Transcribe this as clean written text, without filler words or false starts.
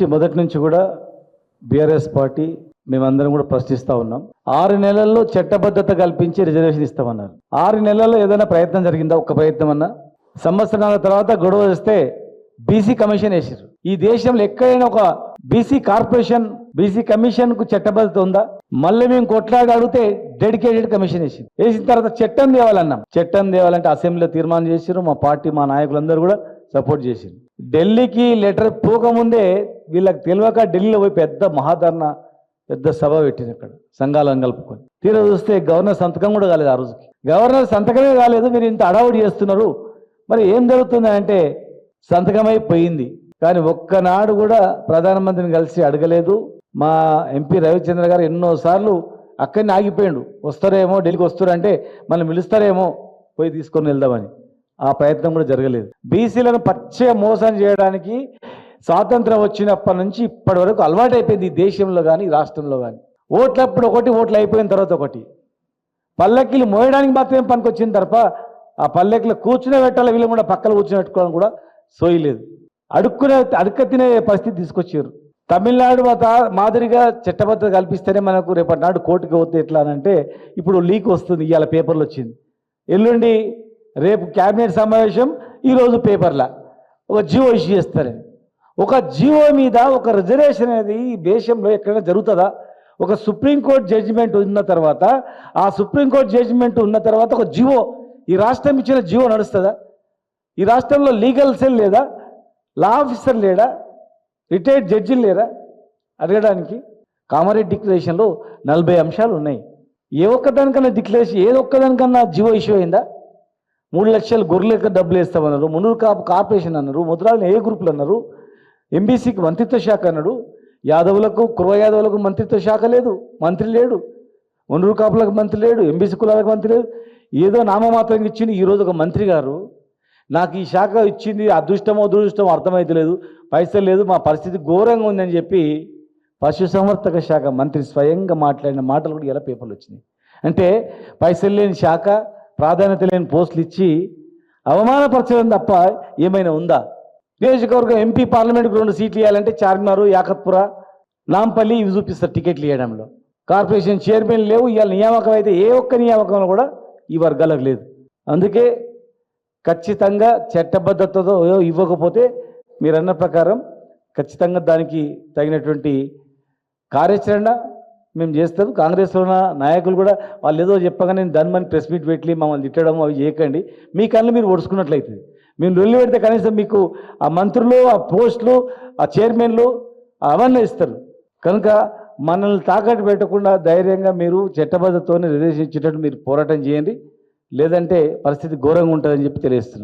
మొదటి నుంచి కూడా బీఆర్ఎస్ పార్టీ మేమందరం కూడా ప్రశ్నిస్తూ ఉన్నాం. 6 నెలల్లో చట్టబద్ధత కల్పించి రిజర్వేషన్ ఇస్తామన్నారు. 6 నెలల్లో ఏదైనా ప్రయత్నం జరిగిందా? ఒక్క ప్రయత్నం అన్నా? సంవత్సరాల తర్వాత గొడవ వస్తే బీసీ కమిషన్ వేసారు. ఈ దేశంలో ఎక్కడైనా ఒక బీసీ కార్పొరేషన్ బీసీ కమిషన్ కు చట్టబద్ధత ఉందా? మళ్ళీ మేము కొట్లాడి అడిగితే డెడికేటెడ్ కమిషన్ వేసిన తర్వాత చట్టం తేవాలన్నాం. చట్టం తేవాలంటే అసెంబ్లీలో తీర్మానం చేసారు. మా పార్టీ మా నాయకులందరూ కూడా సపోర్ట్ చేసింది. ఢిల్లీకి లెటర్ పోకముందే వీళ్ళకి తెలియక ఢిల్లీలో పోయి పెద్ద మహాధర్నా పెద్ద సభ పెట్టింది. అక్కడ సంఘాలను కలుపుకొని తీరా చూస్తే గవర్నర్ సంతకం కూడా కాలేదు. ఆ రోజుకి గవర్నర్ సంతకమే కాలేదు. మీరు ఇంత అడావుడి చేస్తున్నారు, మరి ఏం జరుగుతుంది అంటే సంతకమైపోయింది. కానీ ఒక్కనాడు కూడా ప్రధానమంత్రిని కలిసి అడగలేదు. మా ఎంపీ రవిచంద్ర గారు ఎన్నోసార్లు అక్కడిని ఆగిపోయాడు. వస్తారేమో, ఢిల్లీకి వస్తారంటే మనం పిలుస్తారేమో పోయి తీసుకొని వెళ్దామని. ఆ ప్రయత్నం కూడా జరగలేదు. బీసీలను పచ్చగా మోసం చేయడానికి స్వాతంత్రం వచ్చినప్పటి నుంచి ఇప్పటి వరకు అలవాటు అయిపోయింది. ఈ దేశంలో కానీ రాష్ట్రంలో కానీ ఓట్లప్పుడు ఒకటి, ఓట్లు అయిపోయిన తర్వాత ఒకటి. పల్లకిలు మోయడానికి మాత్రమే పనికొచ్చిన తప్ప ఆ పల్లెకిలో కూర్చునే పెట్టాలి, వీళ్ళు కూడా పక్కన కూర్చుని పెట్టుకోవడం కూడా సోయలేదు. అడుక్క తినే పరిస్థితి తీసుకొచ్చారు. తమిళనాడు మాదిరిగా చట్టబద్ధత కల్పిస్తేనే మనకు రేపటి నాడు కోర్టుకి పోతే ఎట్లా అంటే ఇప్పుడు లీక్ వస్తుంది. ఇవాళ పేపర్లు వచ్చింది, ఎల్లుండి రేపు క్యాబినెట్ సమావేశం, ఈరోజు పేపర్లా ఒక జియో ఇష్యూ చేస్తారని. ఒక జియో మీద ఒక రిజర్వేషన్ అనేది ఈ దేశంలో ఎక్కడైనా జరుగుతుందా? ఒక సుప్రీంకోర్టు జడ్జిమెంట్ ఉన్న తర్వాత ఆ సుప్రీంకోర్టు జడ్జిమెంట్ ఉన్న తర్వాత ఒక జియో, ఈ రాష్ట్రం ఇచ్చిన జియో నడుస్తుందా? ఈ రాష్ట్రంలో లీగల్ సెల్ లేదా? లా ఆఫీసర్ లేడా? రిటైర్డ్ జడ్జిలు లేరా అడగడానికి? కామారెడ్డి డిక్లరేషన్లో 40 అంశాలు ఉన్నాయి. ఏ ఒక్కదానికన్నా డిక్లరేషన్, ఏ ఒక్కదానికన్నా జియో ఇష్యూ అయిందా? 3 లక్షలు గొర్రెలకు డబ్బులు వేస్తామన్నారు. మున్నూరు కార్పొరేషన్ అన్నారు. ముద్రాలను ఏ గ్రూపులు అన్నారు. ఎంబీసీకి మంత్రిత్వ శాఖ అన్నాడు. యాదవులకు, కుర్వ యాదవులకు మంత్రిత్వ శాఖ లేదు, మంత్రి లేడు. మున్నూరు కాపులకు మంత్రి లేడు, ఎంబీసీ కులాలకు మంత్రి లేడు. ఏదో నామమాత్రంగా ఇచ్చింది. ఈరోజు ఒక మంత్రి గారు నాకు ఈ శాఖ ఇచ్చింది, అదృష్టమో దురదృష్టమో అర్థమైతలేదు, పైసలు లేదు, మా పరిస్థితి ఘోరంగా ఉందని చెప్పి పశుసంవర్ధక శాఖ మంత్రి స్వయంగా మాట్లాడిన మాటలు కూడా ఇలా పేపర్లు వచ్చినాయి. అంటే పైసలు లేని శాఖ, ప్రాధాన్యత లేని పోస్టులు ఇచ్చి అవమానపరచడం తప్ప ఏమైనా ఉందా? నియోజకవర్గం ఎంపీ పార్లమెంట్కి 2 సీట్లు ఇవ్వాలంటే చార్మినార్, యాకత్పుర, నాంపల్లి ఇవి చూపిస్తారు టికెట్లు ఇవ్వడంలో. కార్పొరేషన్ చైర్మన్ లేవు. ఇవాళ నియామకం అయితే ఏ ఒక్క నియామకంలో కూడా ఈ వర్గాలకు లేదు. అందుకే ఖచ్చితంగా చట్టబద్ధతతో ఇవ్వకపోతే మీరన్న ప్రకారం ఖచ్చితంగా దానికి తగినటువంటి కార్యాచరణ మేము చేస్తాం. కాంగ్రెస్లో ఉన్న నాయకులు కూడా వాళ్ళు ఏదో చెప్పగానే నేను దానిమని ప్రెస్ మీట్ పెట్టి మమ్మల్ని తిట్టడం అవి చేయకండి. మీ కళ్ళు మీరు ఒడుచుకున్నట్లయితుంది. మేము లొల్లి పెడితే కనీసం మీకు ఆ మంత్రులు, ఆ పోస్టులు, ఆ చైర్మన్లు అవన్నీ ఇస్తారు. కనుక మనల్ని తాకట్టు పెట్టకుండా ధైర్యంగా మీరు చట్టబద్ధతతోనే రిజర్వేషన్ ఇచ్చేటట్టు మీరు పోరాటం చేయండి. లేదంటే పరిస్థితి ఘోరంగా ఉంటుందని చెప్పి తెలియజేస్తున్నాను.